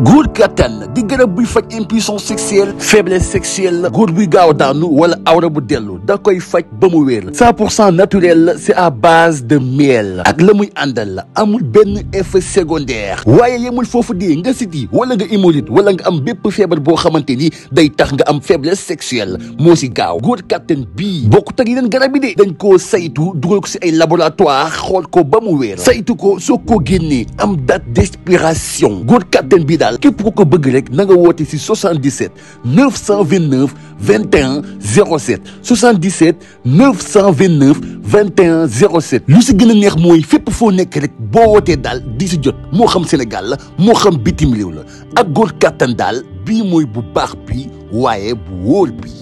góor kattan di garab buy faj impuissance sexuelle faiblesse sexuelle góor buy gaaw a daanu wala awra bu dellu da koy faj ba mu wér 100% naturel c'est à base de miel ak la muy àndal la amul benn effet secondaire waaye yemul foofu di nga siti wala nga hémorroïde wala nga am bépp feebar boo xamante ni day tax nga am faiblesse sexuelle moo si gaaw góor kattan bii bokkut ak yeneen garab yi de dañ koo saytu dugal ko si ay laboratoire xool ko ba mu wér saytu ko soo ko génnee am date d'expiration góor kattan bii daal képp ku ko bëgg rek na nga woote si 77 929 21 07 77 929 21 07 lu si gën a neex mooy fépp foo nekk rek boo wootee daal di si jot moo xam Sénégal la moo xam bitim réew la ak góor kattan daal bii mooy bu baax bi waaye bu wóor bi.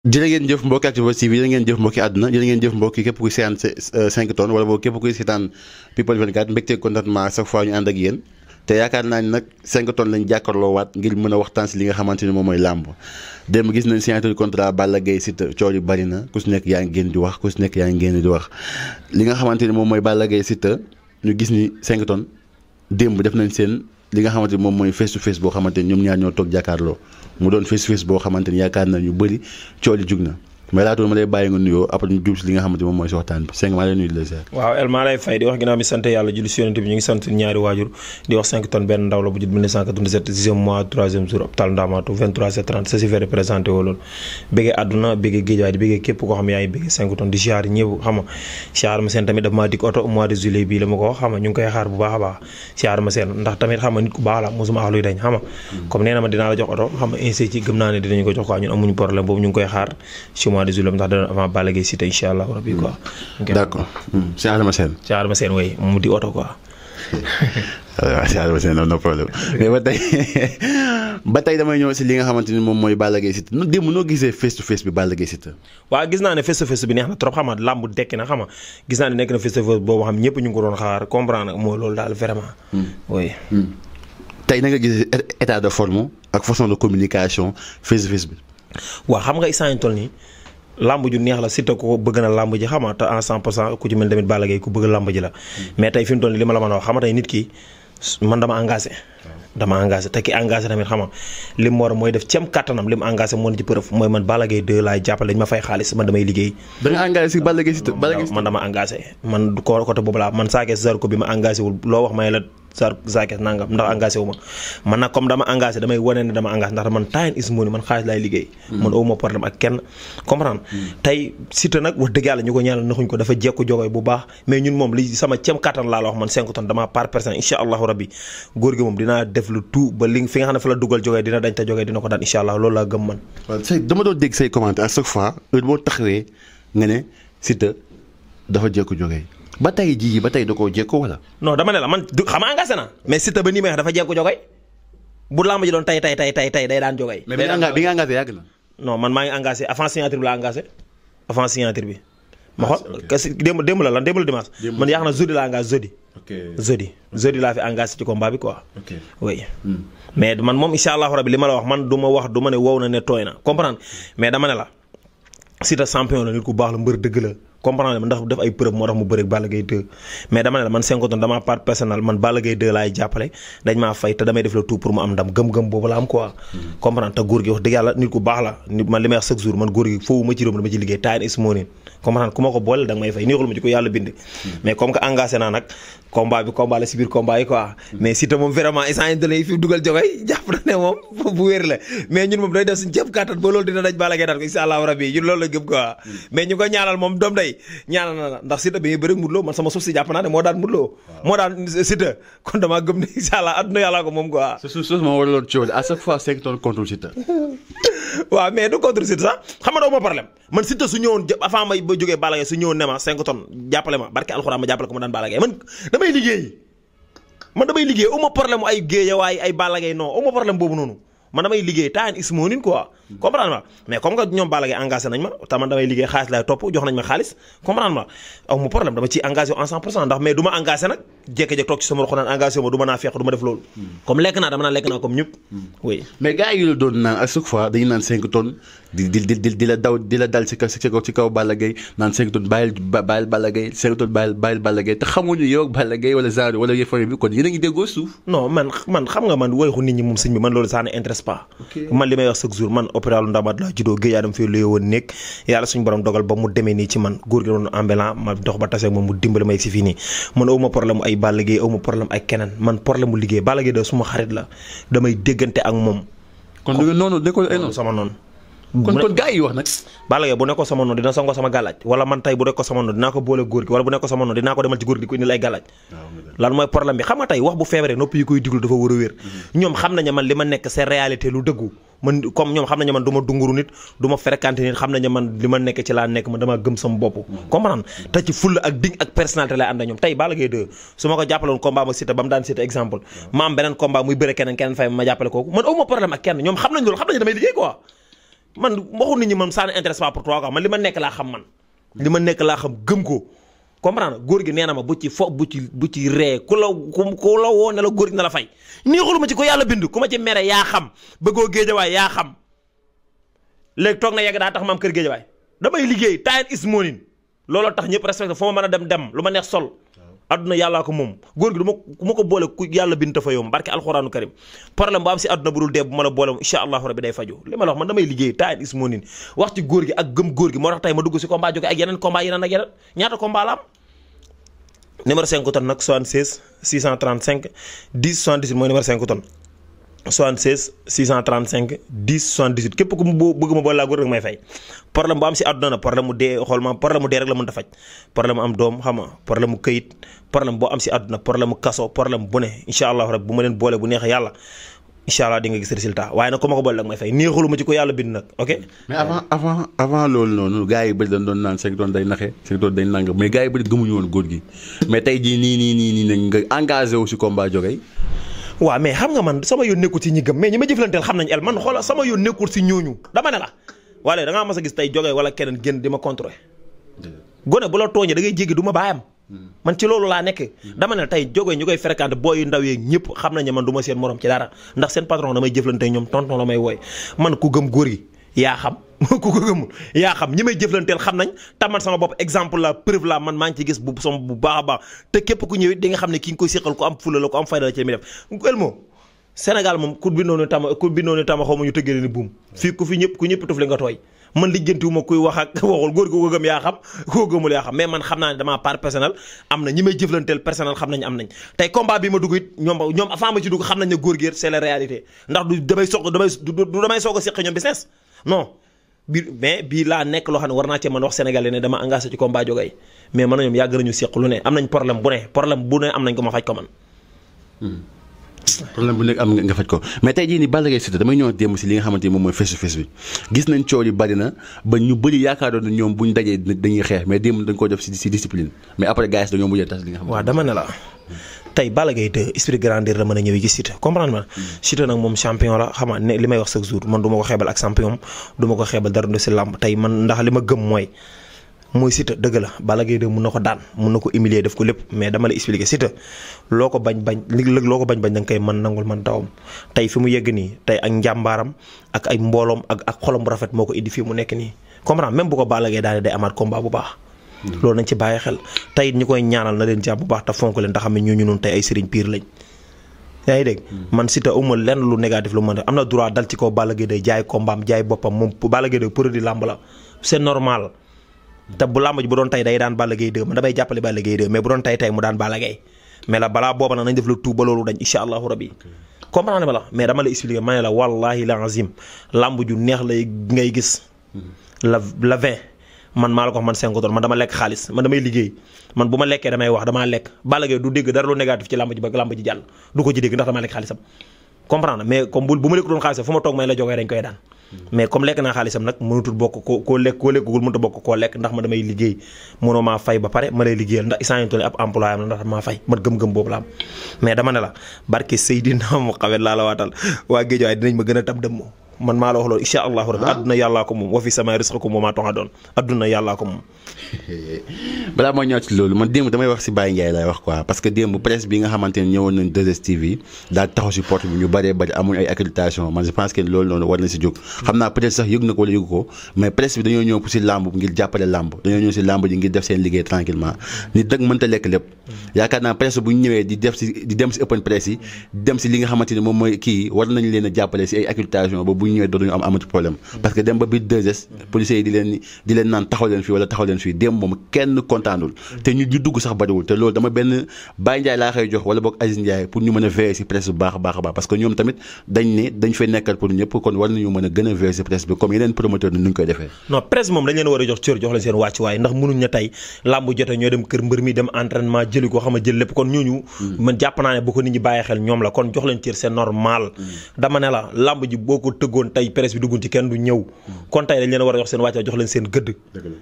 jërë ngeen jëf mbokki Actubuzz TV jërë ngeen jëf mbokki àdduna jërë ngeen jëf mbokki képp kuy seetaan 5 tonnes wala boobu képp kuy seetaan People 24 mbégte contentement chaque fois ñu ànd ak yéen te yaakaar naa ni nag 5 tonnes lañ jàkkaarloo waat ngir mën a waxtaan si li nga xamante ni moom mooy làmb démb gis nañ signature contrat Balla Gaye Siteu coow yu bari na ku si nekk yaa ngi génn di wax ku si nekk yaa ngi génn di wax li nga xamante ni moom mooy Balla Gaye Siteu ñu gis ni 5 tonnes démb def nañ seen li nga xamante ni moom mooy face to face boo xamante ni ñoom ñaar ñoo toog jàkkaarloo mu doon face to face boo xamante ni yaakaar na ñu bëri coow li jug na mais laata ma lay bàyyi nga nuyoo après ñu jub si li nga xamante moom mooy si waxtaan bi sëñ maa lay nuyu di la ziar. waaw El maa lay fay di wax ginnaaw bi sant yàlla julli si yonent bi ñu ngi sant ñaari waajur di wax 5 tonnes benn ndaw la bu judd 1997 6e mois 3e jour hôpital Ndamatou 23h30 sa si fait représenté woo loolu bëggee àdduna bëggee géejawaay di bëggee képp koo xam yaa ngi bëggee 5 tonnes di ziar ñëpp xam nga ziar ma seen tamit daf maa dik oto mois de juillet bii la ma ko wax xam nga ñu ngi koy xaar bu baax a baax ziar ma seen ndax tamit xam nga nit ku baax la mosuma wax luy dañ xam nga comme nee na ma dinaa la jox oto xam nga insé ci gëm naa ne dinañu ko jox quoi ñun amuñu problème boobu ñu ngi koy xaar ci mois de juillet ndax avant Balla Gaye Siteu incha allah rabbi quoi. d'accord Cheikh Adama Sène. Cheikh Adama Sène way mu di oto quoi. waaw Cheikh Adama Sène am na problème mais ba tey damay ñëw si li nga xamante ni moom mooy Balla Gaye Siteu démb noo gisee face to face bi Balla Gaye Siteu. waaw gis naa ne face to face bi neex na trop xam nga làmb dekki na xam nga gis naa ne nekk na face to face boobu xam ñëpp ñu ngi ko doon xaar comprendre nga mooy loolu daal vraiment. oui. tey na nga gisee état de forme ak façon de communication face to face bi. waaw xam nga instant toll nii. lamb ju neex la Siteu ko bëgg na lamb ji xama te en 100% ku ci mel tamit Balla Gaye ku bëgg lamb ji la mais tey fi mu toll nii li ma la mën a wax xama tey nit ki man dama engagé te ki engagé tamit xama li mu war mooy def cem kattanam li mu engagé moo ci preuve mooy man Balla Gaye 2 laay jàppale dañ ma fay xaalis man damay liggéey. da nga engagé si Balla Gaye Siteu man dama engagé man côté boobu laa man Sa Thiès Zarko bi ma engagé wul loo wax may la Sa Thiès nangam ndax engagé wu ma man nag comme dama engagé damay wane ne dama engagé ndax man time is money man xaalis laay liggéey. man awuma problème ak kenn comprendre tey Siteu nag wax dëgg yàlla ñu ko ñaanal naxuñ ko dafa jekku jogoy bu baax mais ñun moom li sama cem kattan laa la wax man 5 tonnes dama par personne incha allahu rabbi góor gi moom dinaa def lu tout ba li fi nga xam ne fa la dugal jogoy dina dañ te jogoy dina ko daan incha allah loolu laa gëm man. waaw dama doon dégg say commentaire à chaque fois heure boo taxawee nga ne Siteu dafa jekku jogoy ba tey jii ba tey da koo jékko wala. non dama ne la man xam nga engagé na mais Siteu ba nii may wax dafa jékku jogoy bu lamb ji doon tey day daan jogoy. mais bi nga engagé yàgg na. non man maa ngi engagé avant signature bi laa engagé avant signature bi. ma xool kasi démb la lan démb la dimanche. man yaakaar na jeudi laa engagé jeudi. ok jeudi laa fi engagé ci combat bi quoi. ok oui. mais man moom incha allahu rabi li ma la wax man du ma ne wow na ne tooy na comprendre mais dama ne la Siteu champion la nit ku baax la mbër dëgg la. comprendre ndax def ay preuve moo tax mu bëre ak Balla Gaye 2 mais dama ne la man 5 tonnes dama part personnel man Balla Gaye 2 laay jàppale dañ maa fay te damay def le tout pour mu am ndam gëm-gëm boobu la am quoi. comprendre te góor gi wax dëgg yàlla nit ku baax la nit man li may wax chaque jour man góor gi foofu ma ci réew dama ci liggéey time is money comprendre ku ma ko boole da nga may fay neexul ma ci ko yàlla bind. mais comme que engagé naa nag combat la si biir combat yi quoi. mais Siteu moom vraiment instant yii dañuy fi dugal jogoy jàpp na ne moom bu wér la mais ñun moom day def suñu jëpp kàttan ba loolu dina daj Balla Gaye daan ko incha allahu rabbi ñun loolu la gëm quoi. mais ñu ko ñaanal moom doom day ñaanal na ndax Siteu bi muy bëri Modou Lo man sama suuf si jàpp naa ne moo daan Modou Lo moo daan Siteu kon damaa gëm ne incha allah adduna yàlla ko moom quoi. sa suuf moo waraloon coow à chaque fois 5 tonnes contre Siteu. waaw mais du contre Siteu sax xam nga doo ma problème man Siteu su ñëwoon avant may ba jógee Balla Gaye su ñëwoon ne ma 5 tonnes jàppale ma barke alxuraan ma jàppale ko ma daan Balla Gaye man damay liggéey uma problème ay géej waaye ay Balla Gaye non uma problème boobu noonu man damay liggéey time is money quoi comprendre ma mais comme que ñoom Balla Gaye engagé nañ ma te man damay liggéey xaalis laay topp jox nañ ma xaalis comprendre ma aw mu problème dama ciy engagé en 100% ndax mais du ma engagé nag jékki-jékki toog ci sama roxo naan engagé ma du ma naa feeq du ma def loolu comme lekk naa dama naan lekk naa comme ñëpp oui mais gars yi la doon naan à chaque fois dañu naan 5 tonnes di la dal ci kaw Balla Gaye naan 5 tonnes bàyyil Balla Gaye 5 tonnes bàyyil Balla Gaye te xamuñu yow ak Balla Gaye wala genre wala yëfare bi kon yéen a ngi déggoo suuf non man xam nga man woyxu nit ñi moom sëñ bi man loolu ça ne intéresse pas man li may wax chaque jour man hôpitalu Ndamaat laa juddoo géej dama fee luye woon nekk yàlla suñu borom dogal ba mu demee nii ci man góor gi doon ambulant ma dox ba tase ak moom mu dimbali ma si fii nii man awma problème ay Balla Gaye awma problème ay keneen man problème mu liggéey Balla Gaye da suma xarit la damay déggante ak moom kon du noonu nekkul ay noonu sama noonu kon gars yi wax nag Balla Gaye bu nekkoon sama noonu dina songoo sama gàllaaj wala man tey bu nekkoon sama noonu dinaa ko boole góor gi wala bu nekkoon sama noonu dinaa ko demal ci góor gi di ko indil ay gàllaaj lan mooy problème bi xam nga tey wax bu feebaree nopp yi koy diglu dafa war a wér ñoom xam nañu man li ma nekk c'est réalité lu dëggu man comme ñoom xam nañu man du ma dunguru nit du ma fréquenté nit xam nañu man li ma nekk ci laa nekk man damaa gëm sama bopp comprendre te ci fulla ak dig ak personnalité lay ànd ak ñoom tey Balla Gaye 2 su ma ko jàppaloon combat ma Siteu ba mu daan Siteu exemple ma am beneen combat muy bëre keneen fay ma jàppale kooku man awma problème ak kenn ñoom xam nañ loolu xam nañu damay liggéey quoi man waxu nit ñi man ça n'intéresse pas pour toi quoi man li ma nekk laa xam man li ma nekk laa xam gëm ko comprendre góor gi nee na ma bu ci ree ku la woo ne la góor gi na la fay neexulu ma ci ko yàlla bind ku ma ci mere yaa xam bëggoo géejawaay yaa xam léegi toog na yegg daa tax ma am kër géejawaay damay liggéey time is morning looloo tax ñëpp respecté foo ma mën a dem lu ma neex sol adduna yàllaa ko moom góor gi ku ma ko boole ku yàlla bind fa yomb barke alxuraanu karim problème bu am si adduna bu dul dee bu ma la boole incha allahu rabbi day faju li ma la wax man damay liggéey time is morning wax ci góor gi ak gëm góor gi moo tax tey ma dugg si combat jóge ak yeneen combat yeneen ak yeneen ñaata combat la am numéro 5 tonnes nag 76 635 10 78 mooy numéro 5 tonnes 76 635 10 78 képp ku mu bëgg ma boole laa góor rek may fay problème bu am si àdduna na problème mu dee xool ma problème mu dee rek la mën a faj problème mu am doom xam nga problème mu këyit problème boo am si àdduna problème mu kaso problème bu ne incha allah rek bu ma leen boole bu neexee yàlla incha allah di nga gis résultat waaye nag ku ma ko boole rek may fay neexulu ma ci ko yàlla bind nag ok. mais avant loolu noonu gars yi bëri dañ doon naan 5 tonnes day naxe 5 tonnes day nang mais gars yi bëri gëmuñu woon góor gi mais tey jii nii nañ nga engagé wu si combat jógee. waaw mais xam nga man sama yoon nekkul si ñi gëm mais ñi ma jëflanteel xam nañ el man xoola sama yoon nekkul si ñooñu dama ne la wala da ngaa mas a gis tey jógee wala keneen génn di ma contrôler gone bu la tooñee da ngay jéggi du ma baayam man ci loolu laa nekk dama ne tey jógee ñu koy fréquenté booy yu ndaw yeeg ñëpp xam nañ ne man du ma seen morom ci dara ndax seen patron damay jëflante ñoom tonton la may wooy man ku gëm góor gi yaa xam ku ko gëmul yaa xam ñi may jëflanteel xam nañ taman sama bopp exemple la preuve la man maa ngi ci gis bu sama bu baax a baax te képp ku ñëwit di nga xam ne ki nga koy séqal ku am fula la ku am fayda la ci mi def Elmo Sénégal moom ku bindoon ni tama xaw ma ñu tëggee ni buum fii ku ñëpp tuf li nga tooy man lijjantiwu ma kuy wax ak waxul góor gi ko gëm yaa xam koo gëmul yaa xam mais man xam naa ne damaa part personnel am na ñi may jëflanteel personnel xam nañ am nañ tey combat bi ma dugg it ñoom avant ma ci dugg xam nañ ne góor gi c'est la réalité ndax du damay soog a séq ñoom business non bii laa nekk loo xam ne war naa cee mën wax sénégalais ne dama engagé ci combat jógay mais man na ñoom yàgg nañu séq lu ne am nañ problème bu ne am nañ ko ma faj ko man problème bu nekk am nga faj ko mais tey jii nii Balla Gaye Siteu damay ñëw démb si li nga xamante ni moom mooy face to face bi gis nañ coow yi bari na ba ñu bëri yaakaaroon na ñoom buñ dajee dañuy xeex mais démb dañ ko def si discipline mais après gars yi dañoo mujjee tas li nga xam. waaw dama ne la tey Balla Gaye 2 esprit grandeur la mën a ñëwee ci Siteu comprendre ma Siteu nag moom champion la xam nga ne li may wax chaque jour man du ma ko xeebal ak champion du ma ko xeebal dara du si làmb tey man ndax li ma gëm mooy Siteu dëgg la Balla Gaye 2 mun na ko daan mun na ko humilier def ko lépp mais dama la expliquer Siteu loo ko bañ loo ko bañ da nga koy mën nangul man tawam tey fi mu yegg nii tey ak njàmbaaram ak ay mbooloom ak xolam bu rafet moo ko indi fii mu nekk nii comprendre même bu ko Balla Gaye daane day amaat combat bu baax loolu nañ ci bàyyi xel tey ñu koy ñaanal na leen jàpp bu baax te fonk leen te xam ne ñooñu noonu tey ay sëriñ piir lañ yaa ngi dégg man Siteu amul lenn lu négatif lu mën a am na droit dal ci kaw Balla Gaye 2 jaay combat am jaay boppam moom Balla Gaye 2 produit làmb la c'est normal te bu làmb ji bu doon tey day daan Balla Gaye 2 man damay jàppale Balla Gaye 2 mais bu doon tey mu daan Balla Gaye mais la balaa booba nag nañ def la tout ba loolu dañ incha allahu rabbi comprendre ma la mais dama la expliquer ma ne la wallahi lazim làmb ju neex lay ngay gis la 20 man maa la ko wax man 5 tonnes man dama lekk xaalis man damay liggéey man bu ma lekkee damay wax damaa lekk Balla Gaye du dégg dara lu négatif ci làmb ji ba làmb ji jàll du ko ci dégg ndax damaa lekk xaalisam comprendre mais comme bu ma lekk doon xaalisam fu ma toog may la jógee dañ koy daan mais comme lekk naa xaalisam nag mënutul bokk koo lekkagul mënut a bokk koo lekk ndax ma damay liggéey mënoo maa fay ba pare ma lay liggéeyal ndax isaan toll ab employé am la ndax maa fay man gëm-gëm boobu la am mais dama ne la barke Seydina Muhammad laa la waatal waa géej waaye dinañ ma gën a tam dëmm man maa la wax loolu incha allahu rabbi adduna yàllaa ko moom wa fi sama risqakum wa maa tu'adun adduna yàllaa ko moom. balaa moo ñëwaat ci loolu man démb damay wax si Baye Ndiaye lay wax quoi parce que démb presse bi nga xamante ne ñëwoon nañ 2STV daal taxaw si porte bi ñu bëree bëri amuñ ay accréditation man je pense que loolu noonu war na si jóg. xam naa peut-être sax yëg na ko wala yëgu ko mais presse bi dañoo ñëw pour si làmb ngir jàppale làmb dañoo ñëw si làmb ji ngir def seen liggéey tranquillement nit nag mënta lekk lépp yaakaar naa presse bu ñu ñëwee di dem si open presse yi di dem si li nga xamante ne moom mooy kii war nañ leen a jàppale si ay accréditation ba bu ñu ñëwee dootuñu amati problème parce que dem ba biir 2S policiers yi di leen naan taxaw leen fii wala taxaw leen fii démb moom kenn kontaanul te ñu dugg sax bariwul te loolu dama benn Baye Ndiaye laa koy jox wala boog Aziz Ndiaye pour ñu mën a veiller si presse bu baax a baax a baax parce que ñoom tamit dañ fay nekkal pour ñëpp kon war nañu mën a gën a veiller si presse bi comme yeneen promoteur ni ñu koy defee. non presse moom dañ leen war a jox cër jox leen seen wàcc waaye ndax mënuñ na tey làmb jote ñoo dem kër mbër mi dem entraînement jëli ko xam a jël lépp kon ñooñu man jàpp naa ne bu ko nit ñi bàyyi xel ñoom la kon jox leen cër c'est normal dama ne la làmb ji boo ko tëggoon tey presse bi duggun ci kenn du ñëw kon tey dañ leen war a jox seen wàcc jox leen seen gëdd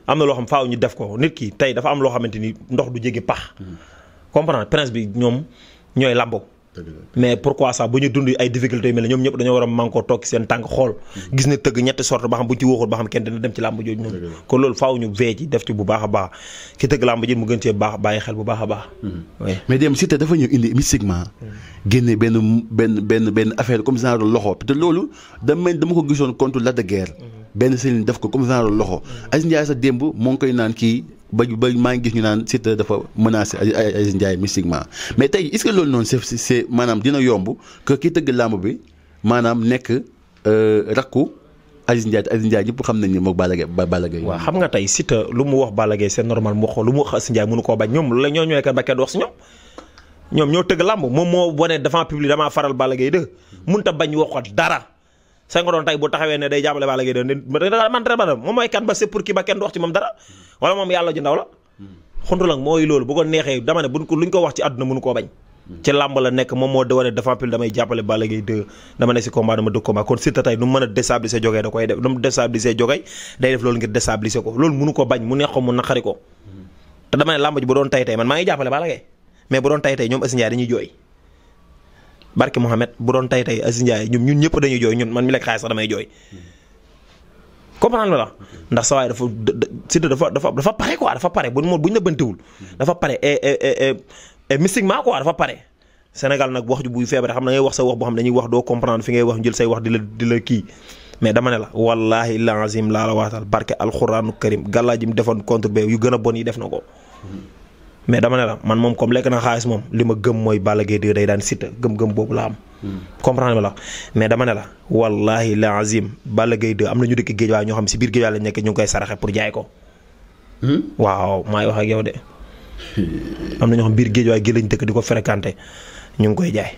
am na loo xam faaw ñu def ko nit ki tey dafa am loo xamante ni ndox du jéggi pax comprendre presse bi ñoom ñooy làmbo mais pourquoi ça bu ñu dund ay difficultés yu mel ne ñoom ñëpp dañoo war a mànkoo toog seen tànk xool gis ne tëgg ñetti sorte ba xam bu ñu ci waxul ba xam kenn dina dem ci làmb jooju noonu kon loolu faaw ñu vee ci def ci bu baax a baax ki tëgg làmb ji mu gën cee baax bàyyi xel bu baax a baax mais dem Siteu dafa ñëw indi mystiquement génne benn affaire comme genre loxo te loolu dama ko gisoon contre Lac de Guiers benn sëriñ def ko comme genre loxo Aziz Ndiaye sa démb moo ngi koy naan kii ba maa ngi gis ñu naan Siteu dafa menacé Aziz Ndiaye mystiquement mais tey est-ce que loolu noonu c'est maanaam dina yomb que ki tëgg làmb bi maanaam nekk rakku Aziz Ndiaye ñëpp xam nañ ni moom Balla Gaye waaw xam nga tey Siteu lu mu wax Balla Gaye c'est normal mu wax lu mu wax Aziz Ndiaye mënu koo bañ ñoom la ñoo ñooy kat ba kenn wax si ñoom ñoo tëgg làmb moom moo wane devant public damaa faral Balla Gaye 2 mënut a bañ wax ko dara sa nga doon tey bu taxawee ne day jàppale Balla Gaye 2 man moom mooy kan ba c'est pour ki ba kenn du wax ci moom dara wala moom yàlla ju ndaw la xuntu nag mooy loolu bu ko neexee dama ne luñ ko wax ci àdduna mënu koo bañ ci làmb la nekk moom moo wane devant public damay jàppale Balla Gaye 2 dama ne si combat dama dëgg combat kon Siteu tey nu mu mën a déstabiliser jógee da koy def nu mu déstabiliser jógee day def loolu ngir déstabiliser ko loolu mënu ko bañ mu neex ko mu naqari ko te dama ne làmb ji bu doon tey man maa ngi jàppale Balla Gaye mais bu doon tey ñoom Aziz Ndiaye dañuy jooy barke Mohamed bu doon tey Aziz Ndiaye ñun ñëpp dañuy jooy ñun man mi lekk xaalis sax damay jooy comprendre la ndax sa waay dafa Siteu dafa pare quoi dafa pare buñ la bëntiwul dafa pare et mystiquement quoi dafa pare Sénégal nag wax ju buy feebar xam na ngay wax sa wax boo xam dañuy wax doo comprendre fi ngay wax jël say wax di la kii mais dama ne la wallahi lazim laa la waatal barke alxuraanu karim gàllaa ji mu defoon contre be yu gën a bon yi def na ko mais dama ne la man moom comme lekk na xaalis moom li ma gëm mooy Balla Gaye 2 day daan Siteu gëm-gëm boobu la am comprendre ma la mais dama ne la wallahi la azim Balla Gaye 2 am na ñu dëkk géej waaye ñoo xam si biir géej waaye lañ nekk ñu ngi koy saraxe pour jaay ko waaw maay wax ak yow de am na ñoo xam biir géej waaye gi lañ dëkk di ko fréquenté ñu ngi koy jaay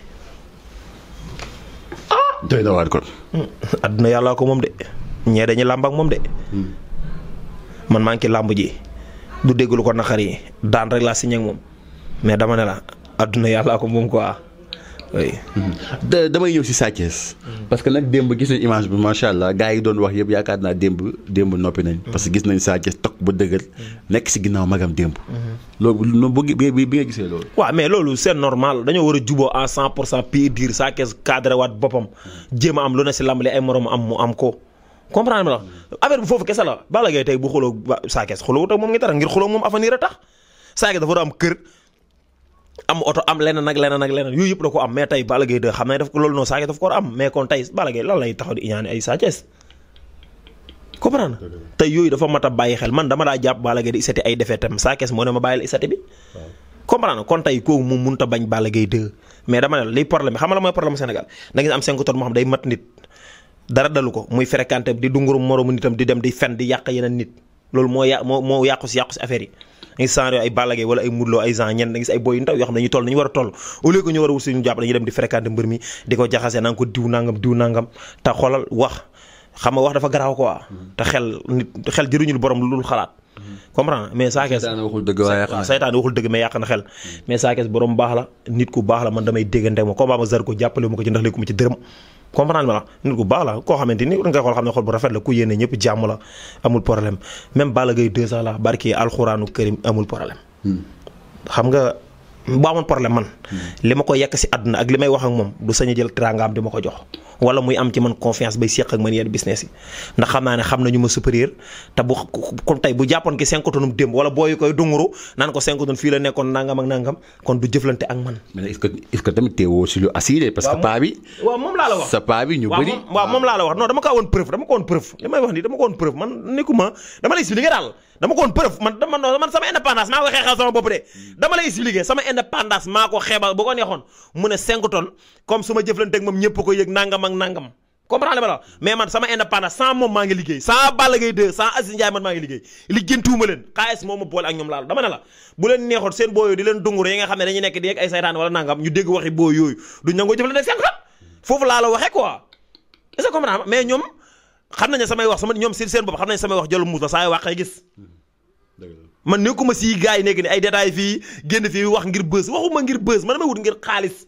doy na waat kon adduna yàlla ko moom de ñee dañuy làmb ak moom de man maa ngi ci làmb ji du dégg lu ko naqar yi daan rek laa signé ak moom mais dama ne la adduna yàllaa ko moom quoi oui. damay ñëw si Sa Thiès parce que nag démb gis nañ image bi macha allah gars yi doon wax yëpp yaakaar naa démb noppi nañ. parce que gis nañ Sa Thiès toog ba dëgër nekk si ginnaaw magam démb. loolu bi nga gisee loolu. waaw mais loolu c'est normal dañoo war a juboo à 100% pied dire Sa Thiès cadré waat boppam jéem a am lu ne si lamb li ay morom am mu am ko. comprendre ma la affaire bi foofu kese la Balla Gaye tey bu xuloo Sa Thiès xuloo moom ngi dara ngir xuloo moom avenir a tax Sa Thiès dafa doon am kër am oto am leneen ak leneen yooyu yëpp da ko am mais tey Balla Gaye 2 xam ne daf ko loolu noonu Sa Thiès daf ko am mais kon tey Balla Gaye lan lay taxaw di iñaane ay Sa Thiès comprendre tey yooyu dafa mat a bàyyi xel man dama daa jàpp Balla Gaye di isati ay defetam Sa Thiès moo ne ma bàyyil isati bi comprendre kon tey kooku moom mënut a bañ Balla Gaye 2 mais dama ne liy problème bi xam nga la mooy problème Sénégal da ngeen am 5 tonnes moo xam day mat nit dara dalu ko muy fréquenté di dungurum moroomu nitam di dem di fen di yàq yeneen nit loolu moo yàqu si affaire yi da ngay sens ay Balla Gaye wala ay Modou Lo ay gens ñenn da gis ay boy yu ndaw yoo xam ne dañuy toll nañu war a toll au lieu que ñu war a wut suñu jàpp dañuy dem di fréquenté mbër mi di ko jaxase nanga ko diw nangam te xoolal wax xam nga wax dafa garaaw quoi te xel jëruñul borom lu dul xalaat comprendre mais Sa Thiès saytaan waxul dëgg mais yàq na xel mais Sa Thiès borom baax la nit ku baax la man damay déggante ma combat ma Zarko jàppale ma ko ci ndax léegi ma ci dërëm comprendre ma la nit ku baax la koo xamante ni nga xool xam ne xool bu rafet la ku yéene ñëpp jàmm la amul problème même Balla Gaye 2 sax la barki alxuraanu karim amul problème xam nga bu amoon problème man li ma ko yekk si àdduna ak li may wax ak moom du sañ a jël teraangaam di ma ko jox wala muy am ci man confiance bay seq ak man yenn business yi ndax xam naa ne xam nañu ma supérieur te bu kon tey bu jàppoon ki 5 tonnes démb wala booy koy dunguru naan ko 5 tonnes fii la nekkoon nangam ak nangam kon du jëflante ak man. mais est-ce que tamit teewoo si lu assuré. parce que paa bi. waaw moom laa la wax sa paa bi ñu bëri. waaw moom laa la wax non dama ko woon preuve li may wax nii dama ko woon preuve man nekkuma dama lay expliquer daal dama ko woon preuve man sama indépendance maa ko xeexal sama bopp de dama lay expliquer sama indépendance maa ko xeebal bu ko neexoon mu ne 5 tonnes comme su ma jëflanteeg moom ñëpp ko yëg nangam ak nangam comprendre ma la mais man sama indépendance sans moom maa ngi liggéey sans Balla Gaye 2 sans Aziz Ndiaye man maa ngi liggéey liggéentuuma leen xaalis moo ma boole ak ñoom laal dama ne la bu leen neexoon seen boo yooyu di leen dunguru yi nga xam ne dañuy nekk di yegg ay saytaan wala nangam ñu dégg waxi boo yooyu duñ nangoo jëflanteeg seen xel foofu laa la waxee quoi est-ce que comprendre mais ñoom xam nañ samay wax ñoom si seen bopp xam nañ samay wax jëlu muus la saa yu waxee gis man nekkuma si gars yi nekk ni ay détails fii génn fii wax ngir bës waxuma ngir bës man damay wut ngir xaalis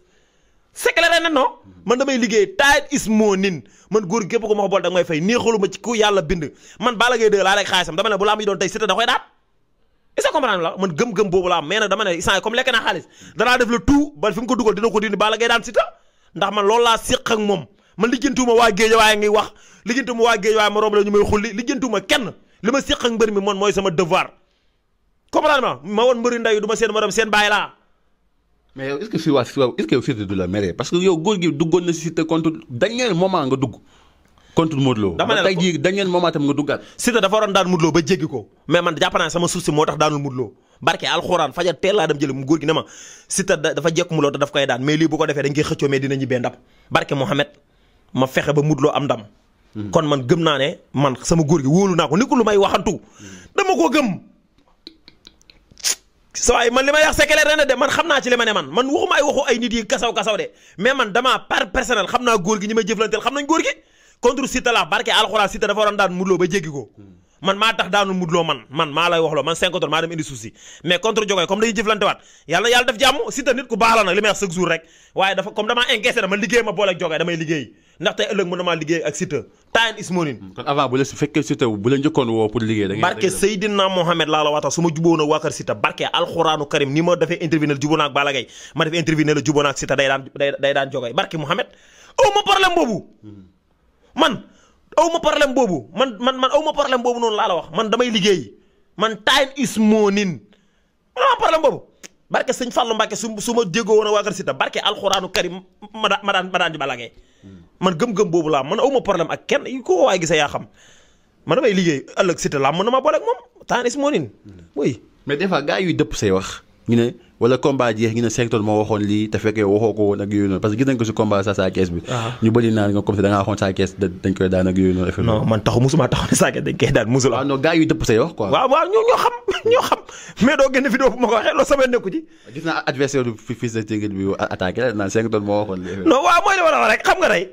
c'est clair na non man damay liggéey time is money man góor képp ko ma ko bool da nga may fay neexaluma ci ku yàlla bind man Balla Gaye 2 laa rek xaalisam dama ne bu laa am yi doon tey Siteu da koy daat est-ce que comprendre la man gëm-gëm boobu la am mais nag dama ne instant comme lekk naa xaalis danaa def le tout ba fi mu ko dugal dina ko dindi Balla Gaye daan Siteu ndax man loolu laa séq ak moom man lijjantuma waa géej waaye ngi wax lijjantuma waa géej waaye ma romb la ñu may xulli lijjantuma kenn li ma séq ak mbër mi man mooy sama devoir comprendre ma woon mbëri ndaw yi du ma seen morom seen bàyyi laa. mais yow est-ce que fii est-ce que Siteu du la mere parce que yow góor gi duggoon na si Siteu contre dernier moment nga dugg contre Modou Lo. dama ne la tey jii dernier moment tam nga duggaat. Siteu dafa waroon daan Modou Lo ba jéggi ko mais man jàpp naa sama suuf si moo tax daanul Modou Lo barke alxuraan fajar teel laa dem jële mu góor gi ne ma Siteu dafa jekk Modou Lo te daf koy daan mais lii bu ko defee dañ koy xëccoo mais dina ñibbee ndam barke Mohamed ma fexe ba Modou Lo am ndam. kon man gëm naa ne man sama góor gi wóolu naa ko ni ko lu may waxantu dama ko gëm. so ay man li may wax c'est clair ren de man xam naa ci li ma ne man waxuma ay waxu ay nit yi kasaw de mais man dama par personnel xam naa góor gi ñi may jëflanteel xam nañ góor gi contre Siteu la barke alxuraan Siteu dafa waroon daan Modou Lo ba jéggi ko man maa tax daanul Modou Lo man maa lay wax loo man 5 tonnes maa dem indi suuf si mais contre Jogoy comme dañuy jëflante waat yàlla def jàmm Siteu nit ku baax la nag li may wax chaque jour rek waaye dafa comme damaa encaissé dama liggéey ma boole ak Jogoy damay liggéey ndax tey ëllëg mën na maa liggéey ak Siteu time is money. kon avant bu la fekkee Siteu bu la njëkkoon woo pour liggéey da ngeen barke Seydina Mohamed laa la waxtaan su ma jubóo na waa kër Siteu barke alxuraanu karim ni ma defee intervenir jubóo naa ak Balla Gaye ma defee intervenir la jubóo naa ak Siteu day daan Jogoy barke Mohamed aw ma problème boobu man aw ma problème boobu man aw ma problème boobu noonu laa la wax man damay liggéey man time is money man aw ma problème boobu barke sëñ Fallou Mbacke su ma jéggoo woon a waa kër Siteu barke alxuraanu karim ma daan di Balla Gaye man gëm-gëm boobu laa man aw ma problème ak kenn ko waay gisee yaa xam man damay liggéey ëllëg Siteu laa mën na maa boole ak moom time is money oui. mais des fois gars yuy dëpp say wax ñu ne wala combat jeex ñu ne 5 tonnes moo waxoon lii te fekkee waxoo ko woon ak yooyu noonu parce que gis nañ ko si combat Sa Thiès bi. ñu bëri naan nga comme si da ngaa waxoon Sa Thiès dañ koy daan ak yooyu noonu. non man musuma taxaw ne Sa Thiès dañ koy daan musul. waaw non gars yuy dëpp say wax quoi. waaw ñoo xam mais doo génne vidéo bu ma ko waxee loolu sama nekku ci. gis naa adversaire du fils de Tigre bi attaqué la naan 5 tonnes moo waxoon lii. non waaw mooy li ma la wax rek xam nga tey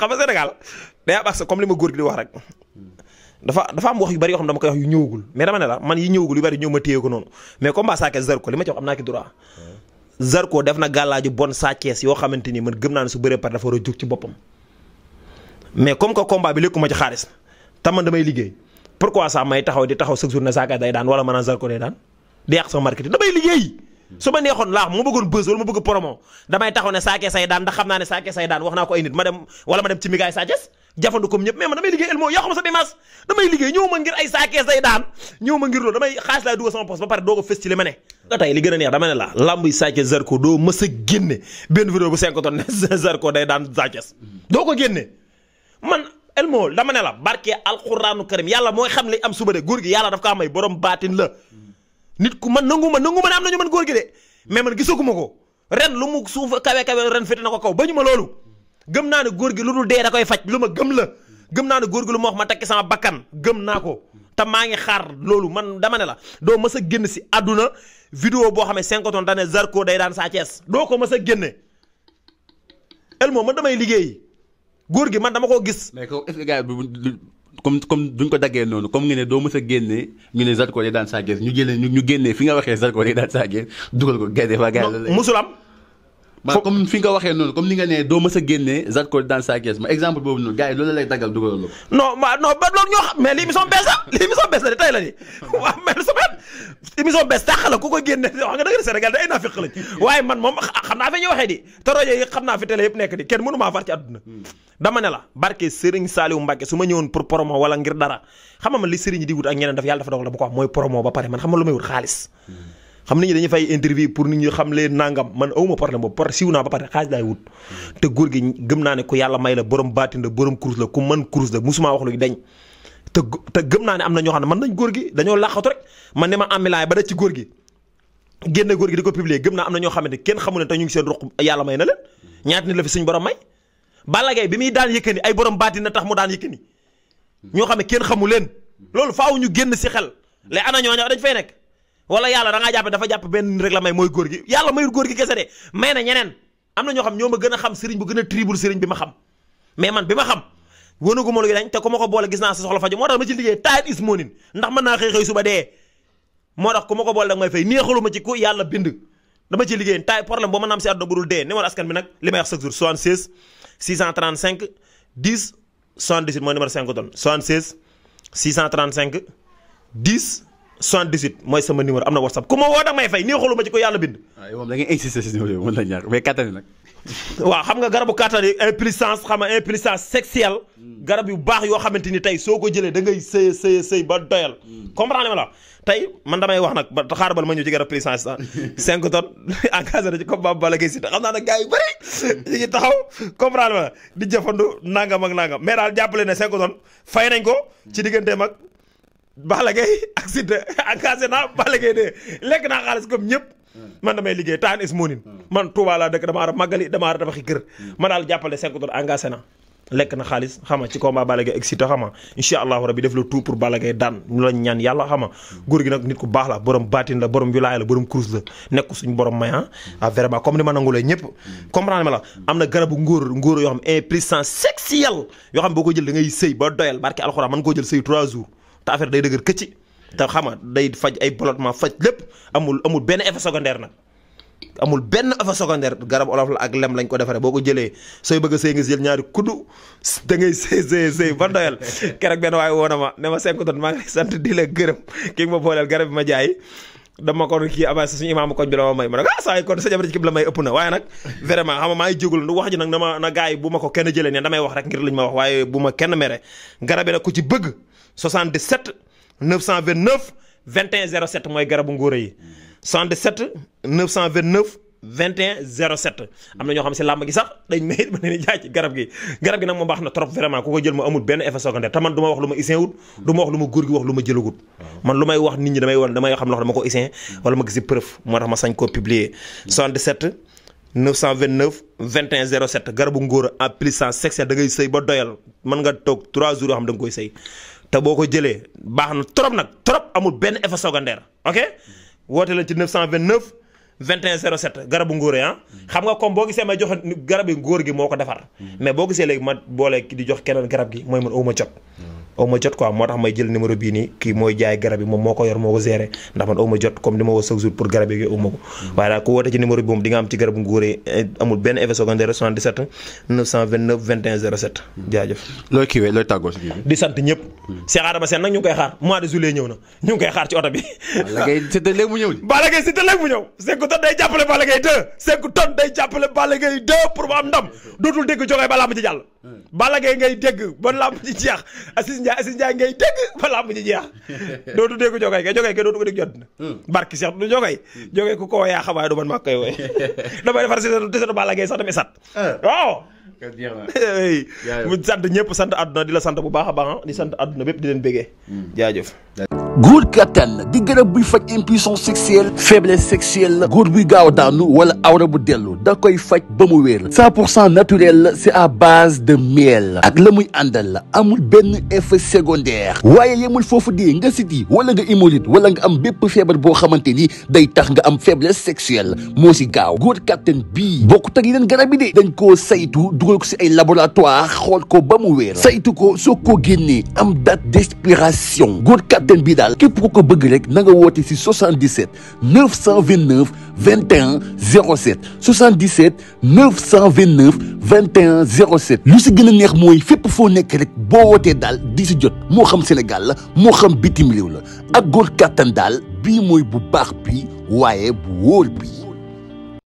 xam nga Sénégal day am accès comme li ma góor gi di wax rek dafa am wax yu bari yoo xam dama koy wax yu ñëwagul mais dama ne la man yi ñëwagul yu bari ñëw ma téye ko noonu mais combat Sa Thiès Zarko li ma ci wax am naa ki droit Zarko def na gàllaaju bon Sa Thiès yoo xamante ni man gëm naa ne su bëree par dafa war a jóg ci boppam mais comme que combat bi lékkuma ci xaalis te man damay liggéey pourquoi ça may taxaw di taxaw chaque jour ne Sa Thiès day daan wala man Zarko day daan di yàq sama marketing damay liggéey su ma neexoon laax ma bëggoon buzz wala ma bëgg promo damay taxaw ne Sa Thiès say daan ndax xam naa ne Sa Thiès say daan wax naa ko ay nit ma dem ci migaay Sa Thiès jafandu comme ñëpp mais man damay liggéey Elmo yaa xam sa dimanche damay liggéey ñëw ma ngir ay Sa Thiès day daan ñëw ma ngir loolu damay xaalis laay dugal sama poste ba pare doo ko fës ci li ma ne nga tey li gën a neex dama ne la lamb yi Sa Thiès Zarko doo mës a génne benn vidéo bu 5 tonnes ne Zarko day daan Sa Thiès doo ko génne man Elmo dama ne la barke alxuraanu karim yàlla mooy xam li am suba de góor gi yàlla daf kaa may borom baatin la nit ku man nangu ma ne am nañu man góor gi de mais man gisaguma ko ren lu mu suuf kawe ren fete na ko kaw bañu ma loolu gëm naa ne góor gi lu dul dee da koy faj lu ma gëm la gëm naa ne góor gi lu ma wax ma tekki sama bakkan gëm naa ko te maa ngi xaar loolu man dama ne la doo mës a génn si àdduna vidéo boo xam ne 5 tonnes dane Zarko day daan Sa Thiès doo ko mës a génne Elmo man damay liggéey góor gi man dama koo gis. mais ko est-ce que gars yi comme duñ ko daggee noonu comme nga ne doo mës a génne ñu ne Zarko day daan Sa Thiès ñu génnee fi nga waxee Zarko day daan Sa Thiès dugal ko gerte fa gars yi musul am comme fi nga waxee noonu comme ni nga nee doo mës a génnee Zarko dans sa caisse ma exemple boobu noonu gars yi loolu lay daggal dugal la. non ba loolu ñoo xam mais li émission bees la de tey la ni waaw mais semaine émission bees tax la ku ko génne wax nga dëgg Sénégal da ay naa fiq lañ waaye man moom xam naa fi ñu waxee di te rajo yi xam naa fi télé yëpp nekk di kenn mënu maa far ci àdduna dama ne la barke Serigne Saliou Mbacke su ma ñëwoon pour promo wala ngir dara xam nga man li Serigne di wut ak ñeneen yàlla dafa dogal bu ko wax mooy promo ba pare man xam nga lu may wut xaalis xam nit ñi dañuy fay interview pour nit ñi xam leen nangam man awuma problème boobu par siw naa ba pare xaalis laay wut te góor gi gëm naa ne ku yàlla may la borom baatin la borom kurus la ku mën kurus la musuma wax lu dañ te gëm naa ne am na ñoo xam ne mën nañ góor gi dañoo làqatu rek man ne ma ambilaay ba da ci góor gi génne góor gi di ko publier gëm naa am na ñoo xamante kenn xamu ne te ñu ngi seen ruq yàlla may na leen ñaata nit la fi suñ borom may Balla Gaye bi muy daan Yékini ay borom baatin na tax mu daan Yékini ñoo xam ne kenn xamu leen loolu faaw ñu génn si xel les ana ñooñu dañ fay nekk wala yàlla da ngaa jàpp dafa jàpp benn rek la may mooy góor gi yàlla mayul góor gi kese de may na ñeneen am na ñoo xam ñoo ma gën a xam sëriñ bu gën a tribul sëriñ bi ma xam mais man bi ma xam wónagu ma lu dañ te ku ma ko boole gis naa sa soxla faju moo tax ma ci liggéey time is money ndax mën naa xëy suba dee moo tax ku ma ko boole dag may fay neexalu ma ci ku yàlla bind dama ci liggéey tay problème boo mën na am si àdduna bu dul dee numéro askan bi nag li may wax chaque jour 76 635 10 78 mooy numéro 5 tonnes 76 635 10 78 mooy sama numéro am na WhatsApp ku ma woo dag may fay neexalu ma ci ko yàlla bind. waaw moom da ngay insister si numéro bi mën na ñàkk mais kattani nag. waaw xam nga garabu kàttan yi impuissance xam nga impuissance sexuelle garab yu baax yoo xamante ni tey soo ko jëlee da ngay sëy ba doyal comprendre ma la tey man damay wax nag ba xaar bal ma ñëw ci garab puissance sax 5 tonnes engagé na ci combat Balla Gaye Siteu xam naa nag gars yu bëri ñu ngi taxaw comprendre ma di jëfandu nangam ak nangam mais daal jàppale ne 5 tonnes fay nañ ko ci digganteem ak Balla Gaye ak Siteu engagé naa Balla Gaye de lekk naa xaalis comme ñëpp man damay liggéey time is money man Touba laa dëkk damaa war a màggali damaa war a tabaxi kër ma daal jàppale 5 tonnes engagé na lekk na xaalis xama ci combat Balla Gaye ak Siteu xama incha allahu rabbi def le tout pour Balla Gaye daan ñu la ñaan yàlla xama góor gi nag nit ku baax la borom baatin la borom wilaaya la borom kurus la nekk suñu borom may vraiment comme ni ma nangulee ñëpp comprendre ma la am na garabu ngóor yoo xam impuissance sexuelle yoo xam boo ko jël da ngay sëy ba doyal barke alxuraan mën koo jël sëy 3 jours te affaire day dëgër këcci te xama day faj ay ballottement faj lépp amul benn effet secondaire nag amul benn effet secondaire garab olof la ak lem lañ ko defaree boo ko jëlee sooy bëgg a sëy nga jël ñaari kuddu da ngay sëy ba doyal keroog benn waaye woo na ma ne ma 5 tonnes maa ngi lay sant di la gërëm kii ma booleel garab bi ma jaay dama ko kii abaa suñu imaamu koñ bi la ma may ma ne saa yi kon sa jabar ci kii la may ëpp na waaye nag vraiment xam nga maa ngi jégalu wax ji nag na gars yi bu ma ko kenn jëlee ne damay wax rek ngir lañ ma wax waaye bu ma kenn mere garab yi nag ku ci bëgg 77 929 21 07 mooy garabu ngóora yi 77 929 21 07 am na ñoo xam si làmb gi sax dañ may ma ne jaay ci garab gi nag moom baax na trop vraiment ku ko jël ma amul benn effet secondaire te man du ma wax lu ma isin wut du ma wax lu ma góor gi wax lu ma jëlagut man lu may wax nit ñi damay xam loo xam dama ko isin wala ma gis preuve moo tax ma sañ koo publier 77 929 21 07 garabu ngóor en puissance sexuelle da ngay sëy ba doyal mën nga toog 3 jours yoo xam da nga koy sëy te boo ko jëlee baax na trop amul benn effet secondaire ok woote la ci 929 21 07 garabu ngóor yi xam nga comme boo gisee may joxe garab yi ngóor gi moo ko defar mais boo gisee léegi ma boole di jox keneen garab gi mooy man aw ma jot quoi moo tax may jël numéro bii nii kii mooy jaay garab yi moom moo ko yor moo ko géré ndax man aw ma jot comme ni ma woo chaque jour pour garab yi aw ma ko waaye daal ku woote ci numéro bi moom di nga am ci garabu ngóor yi amul benn effet secondaire 77 929 21 07 jaajëf looy kiiwee looy tàggoo si kii bi di sant ñëpp Cheikh Adama Sène nag ñu ngi koy xaar mois de juillet ñëw na ñu ngi koy xaar ci oto bi Balla Gaye Siteu léegi mu ñëw di Balla Gaye Siteu léegi mu ñëw 5 tonnes day jàppale Balla Gaye 2 5 tonnes day jàppale Balla Gaye 2 pour mu am ndam dootul dégg jógee ba làmb ji jàll Balla Gaye ngay dégg ba làmb ji jeex Assis Ndiaye ngay dégg ba làmb ji jeex dootu dégg jógee kay dootu ko dégg jot na barki Cheikh du jógee ku ko yaa xabaay du man maa koy wooye damay defar si Balla Gaye sax damay sat waaw mu sant ñëpp sant àdduna di la sant bu baax a baax di sant àdduna bépp di leen bégee jaajëf góor kattan di garab buy faj impuissance sexuelle faiblesse sexuelle góor buy gaaw a daanu wala awra bu dellu da koy faj ba mu wér 100% naturel c'est à base de miel ak la muy àndal la amul benn effet secondaire waaye yemul foofu di nga siti wala nga hémorroïde wala nga am bépp feebar boo xamante ni day tax nga am faiblesse sexuelle moo si gaaw góor kattan bii bokkut ak yeneen garab yi de dañ koo saytu dugal ko si ay laboratoire xool ko ba mu wér saytu ko soo ko génnee am date d'expiration góor kattan bii daal képp ku ko bëgg rek na nga woote si 77 929 21 07 77 929 21 07 lu si gën a neex mooy fépp foo nekk rek boo wootee daal di si jot moo xam Sénégal la moo xam bitim réew la ak góor kàttan daal bii mooy bu baax bi waaye bu wóor bi